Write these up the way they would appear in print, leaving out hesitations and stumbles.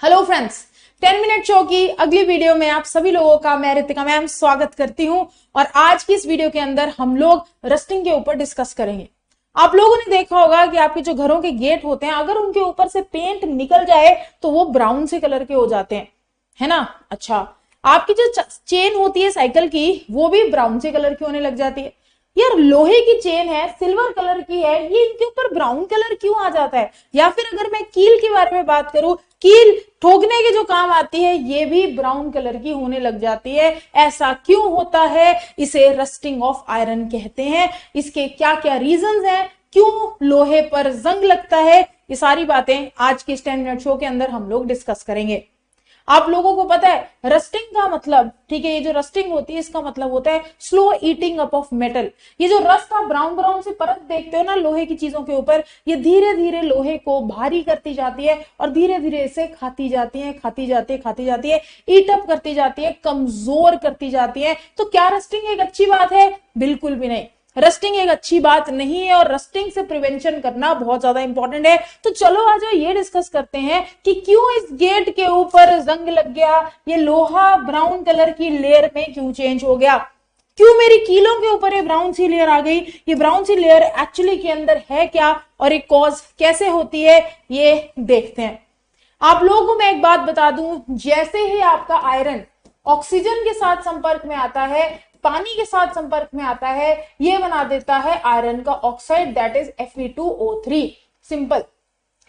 Hello friends, 10 minute show की अगली video में आप सभी लोगों का मैं रितिका मैम स्वागत करती हूं। और आज की इस वीडियो के अंदर हम लोग रस्टिंग के ऊपर डिस्कस करेंगे। आप लोगों ने देखा होगा कि आपके जो घरों के गेट होते हैं, अगर उनके ऊपर से पेंट निकल जाए तो वो ब्राउन से कलर के हो जाते हैं, है ना। अच्छा, आपकी जो चेन होती है साइकिल की, वो भी ब्राउन से कलर की होने लग जाती है। यार, लोहे की चेन है, सिल्वर कलर की है, ये इनके ऊपर ब्राउन कलर क्यों आ जाता है? या फिर अगर मैं कील के बारे में बात करूं, कील ठोकने के जो काम आती है, ये भी ब्राउन कलर की होने लग जाती है। ऐसा क्यों होता है? इसे रस्टिंग ऑफ आयरन कहते हैं। इसके क्या क्या रीजंस हैं, क्यों लोहे पर जंग लगता है, ये सारी बातें आज के 10 मिनट शो के अंदर हम लोग डिस्कस करेंगे। आप लोगों को पता है रस्टिंग का मतलब, ठीक है, ये जो रस्टिंग होती है इसका मतलब होता है slow eating up of metal. ये जो रस्ट आप ब्राउन ब्राउन से परत देखते हो ना लोहे की चीजों के ऊपर, ये धीरे धीरे लोहे को भारी करती जाती है और धीरे धीरे इसे खाती जाती है, खाती जाती है, ईट अप करती जाती है, कमजोर करती जाती है। तो क्या रस्टिंग एक अच्छी बात है? बिल्कुल भी नहीं, रस्टिंग एक अच्छी बात नहीं है और रस्टिंग से प्रिवेंशन करना बहुत ज्यादा इंपॉर्टेंट है। तो चलो आज ये डिस्कस करते हैं कि क्यों इस गेट के ऊपर जंग लग गया, ये लोहा ब्राउन कलर की लेयर में क्यों चेंज हो गया, क्यों मेरी कीलों के ऊपर ये ब्राउन सी लेयर आ गई, ये ब्राउन सी लेयर एक्चुअली के अंदर है क्या और एक कॉज कैसे होती है, ये देखते हैं। आप लोगों को मैं एक बात बता दूं, जैसे ही आपका आयरन ऑक्सीजन के साथ संपर्क में आता है, पानी के साथ संपर्क में आता है, ये बना देता है आयरन का oxide, that is Fe2O3। Simple,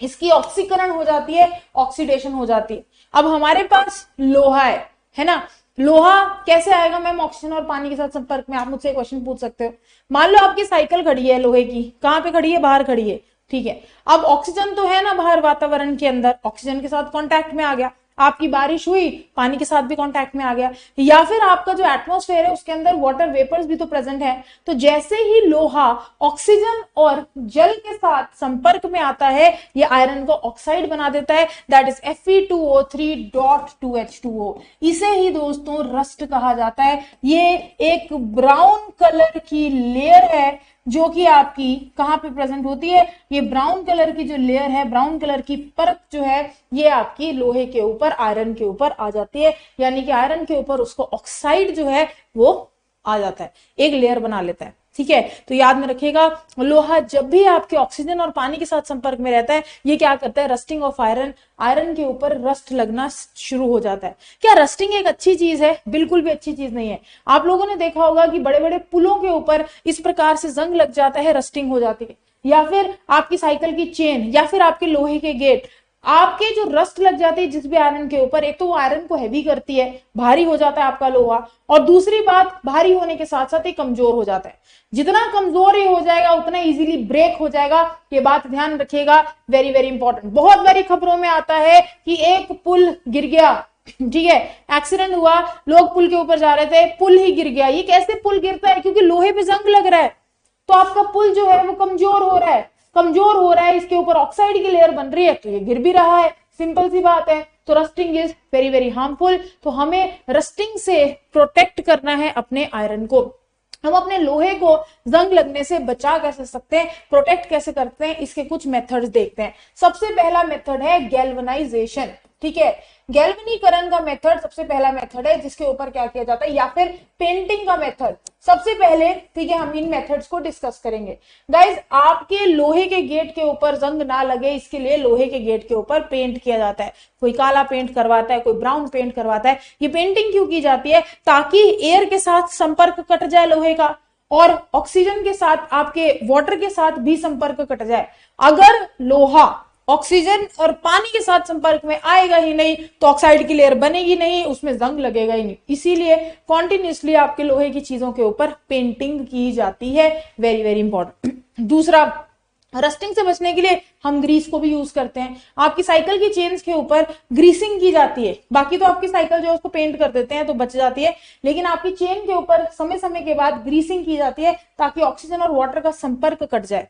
इसकी ऑक्सीकरण हो जाती है, ऑक्सीडेशन हो जाती है। अब हमारे पास लोहा है ना। लोहा कैसे आएगा मैम ऑक्सीजन और पानी के साथ संपर्क में? आप मुझसे क्वेश्चन पूछ सकते हो। मान लो आपकी साइकिल खड़ी है लोहे की, कहां पे खड़ी है? बाहर खड़ी है, ठीक है। अब ऑक्सीजन तो है ना बाहर वातावरण के अंदर, ऑक्सीजन के साथ कांटेक्ट में आ गया, आपकी बारिश हुई, पानी के साथ भी कांटेक्ट में आ गया, या फिर आपका जो एटमॉस्फेयर है उसके अंदर वाटर वेपर्स भी तो प्रेजेंट है। तो जैसे ही लोहा ऑक्सीजन और जल के साथ संपर्क में आता है, ये आयरन को ऑक्साइड बना देता है, दैट इज Fe2O3.2H2O। इसे ही दोस्तों रस्ट कहा जाता है। ये एक ब्राउन कलर की लेयर है जो कि आपकी कहां पे प्रेजेंट होती है? ये ब्राउन कलर की जो लेयर है, ब्राउन कलर की परत जो है, ये आपकी लोहे के ऊपर, आयरन के ऊपर आ जाती है। यानी कि आयरन के ऊपर उसको ऑक्साइड जो है वो आ जाता है, एक लेयर बना लेता है, ठीक है। तो याद में रखिएगा, लोहा जब भी आपके ऑक्सीजन और पानी के साथ संपर्क में रहता है, ये क्या करता है? रस्टिंग ऑफ आयरन, आयरन के ऊपर रस्ट लगना शुरू हो जाता है। क्या रस्टिंग एक अच्छी चीज है? बिल्कुल भी अच्छी चीज नहीं है। आप लोगों ने देखा होगा कि बड़े बड़े पुलों के ऊपर इस प्रकार से जंग लग जाता है, रस्टिंग हो जाती है। या फिर आपकी साइकिल की चेन, या फिर आपके लोहे के गेट, आपके जो रस्ट लग जाती है जिस भी आयरन के ऊपर, एक तो वो आयरन को हैवी करती है, भारी हो जाता है आपका लोहा, और दूसरी बात, भारी होने के साथ साथ ये कमजोर हो जाता है। जितना कमजोर ये हो जाएगा उतना इजीली ब्रेक हो जाएगा, ये बात ध्यान रखिएगा, वेरी वेरी इंपॉर्टेंट। बहुत बारी खबरों में आता है कि एक पुल गिर गया, ठीक है, एक्सीडेंट हुआ, लोग पुल के ऊपर जा रहे थे, पुल ही गिर गया। ये कैसे पुल गिरता है? क्योंकि लोहे पे जंग लग रहा है, तो आपका पुल जो है वो कमजोर हो रहा है, इसके ऊपर ऑक्साइड की लेयर बन रही है, तो ये गिर भी रहा है। सिंपल सी बात है। तो rusting is very very harmful. तो हमें रस्टिंग से प्रोटेक्ट करना है अपने आयरन को। हम अपने लोहे को जंग लगने से बचा कैसे सकते हैं, प्रोटेक्ट कैसे करते हैं, इसके कुछ मेथड्स देखते हैं। सबसे पहला मेथड है गैल्वनाइजेशन, ठीक है। गैल्वनीकरण का मेथड सबसे पहला मेथड है जिसके ऊपर क्या किया जाता है, या फिर पेंटिंग का मेथड सबसे पहले, ठीक है। हम इन मेथड्स को डिस्कस करेंगे। गाइज, आपके लोहे के गेट के ऊपर जंग ना लगे, इसके लिए लोहे के गेट के ऊपर पेंट किया जाता है। कोई काला पेंट करवाता है, कोई ब्राउन पेंट करवाता है। ये पेंटिंग क्यों की जाती है? ताकि एयर के साथ संपर्क कट जाए लोहे का, और ऑक्सीजन के साथ, आपके वाटर के साथ भी संपर्क कट जाए। अगर लोहा ऑक्सीजन और पानी के साथ संपर्क में आएगा ही नहीं तो ऑक्साइड की लेयर बनेगी नहीं, उसमें जंग लगेगा ही नहीं। इसीलिए कॉन्टिन्यूसली आपके लोहे की चीजों के ऊपर पेंटिंग की जाती है, वेरी वेरी इंपॉर्टेंट। दूसरा, रस्टिंग से बचने के लिए हम ग्रीस को भी यूज करते हैं। आपकी साइकिल की चेन्स के ऊपर ग्रीसिंग की जाती है। बाकी तो आपकी साइकिल जो है उसको पेंट कर देते हैं तो बच जाती है, लेकिन आपकी चेन के ऊपर समय समय के बाद ग्रीसिंग की जाती है ताकि ऑक्सीजन और वाटर का संपर्क कट जाए।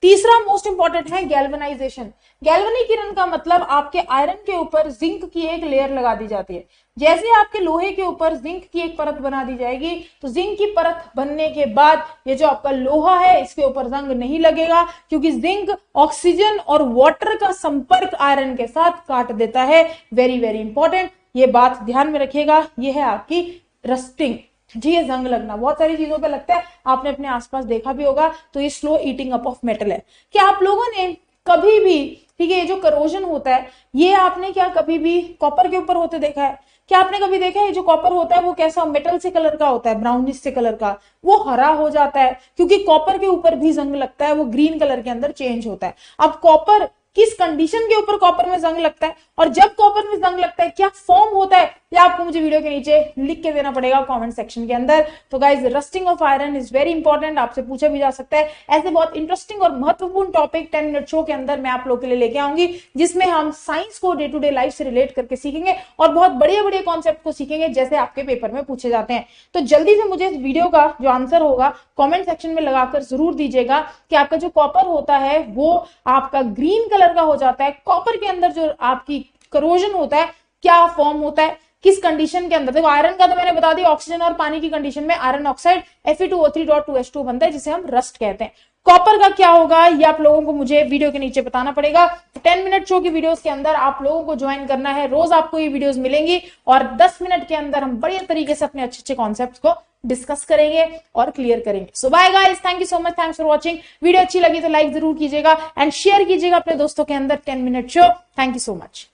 तीसरा मोस्ट इंपॉर्टेंट है गैल्वेनाइजेशन। गैल्वेनीकरण का मतलब आपके आयरन के ऊपर जिंक की एक लेयर लगा दी जाती है। जैसे आपके लोहे के ऊपर जिंक की एक परत बना दी जाएगी, तो जिंक की परत बनने के बाद ये जो आपका लोहा है इसके ऊपर जंग नहीं लगेगा, क्योंकि जिंक ऑक्सीजन और वाटर का संपर्क आयरन के साथ काट देता है। वेरी वेरी इंपॉर्टेंट, ये बात ध्यान में रखिएगा। ये है आपकी रस्टिंग, जी ये जंग लगना बहुत सारी चीजों पे लगता है, आपने अपने आसपास देखा भी होगा। तो ये slow eating up of metal है। क्या आप लोगों ने कभी भी, ठीक है, ये जो करोजन होता है ये आपने क्या कभी भी कॉपर के ऊपर होते देखा है? क्या आपने कभी देखा है जो कॉपर होता है वो कैसा मेटल से कलर का होता है, ब्राउनिश से कलर का, वो हरा हो जाता है क्योंकि कॉपर के ऊपर भी जंग लगता है, वो ग्रीन कलर के अंदर चेंज होता है। अब कॉपर किस कंडीशन के ऊपर कॉपर में जंग लगता है, और जब कॉपर में जंग लगता है क्या फॉर्म होता है, या आपको मुझे वीडियो के नीचे लिख के देना पड़ेगा कमेंट सेक्शन के अंदर। तो guys rusting of iron is very important, आपसे पूछा भी जा सकता है। ऐसे बहुत इंटरेस्टिंग और महत्वपूर्ण टॉपिक 10 मिनट शो के अंदर मैं आप लोगों के लिए लेके आऊंगी, जिसमें हम साइंस को डे टू डे लाइफ से रिलेट करके सीखेंगे और बहुत बढ़िया बढ़िया कॉन्सेप्ट को सीखेंगे जैसे आपके पेपर में पूछे जाते हैं। तो जल्दी से मुझे इस वीडियो का जो आंसर होगा कॉमेंट सेक्शन में लगाकर जरूर दीजिएगा कि आपका जो कॉपर होता है वो आपका ग्रीन कलर का हो जाता है। कॉपर के अंदर जो आपकी करोजन होता है क्या फॉर्म होता है, किस कंडीशन के अंदर? देखो आयरन का तो मैंने बता दिया, ऑक्सीजन और पानी की कंडीशन में आयरन ऑक्साइड Fe2O3.2H2 बनता है, जिसे हम रस्ट कहते हैं। कॉपर का क्या होगा ये आप लोगों को मुझे वीडियो के नीचे बताना पड़ेगा। 10 मिनट शो की वीडियोस के अंदर आप लोगों को ज्वाइन करना है, रोज आपको ये वीडियोस मिलेंगी और 10 मिनट के अंदर हम बढ़िया तरीके से अपने अच्छे अच्छे कॉन्सेप्ट्स को डिस्कस करेंगे और क्लियर करेंगे। So bye guys, thank you so much, thanks for watching. Video अच्छी लगी तो लाइक जरूर कीजिएगा एंड शेयर कीजिएगा अपने दोस्तों के अंदर। 10 minute show, thank you so much.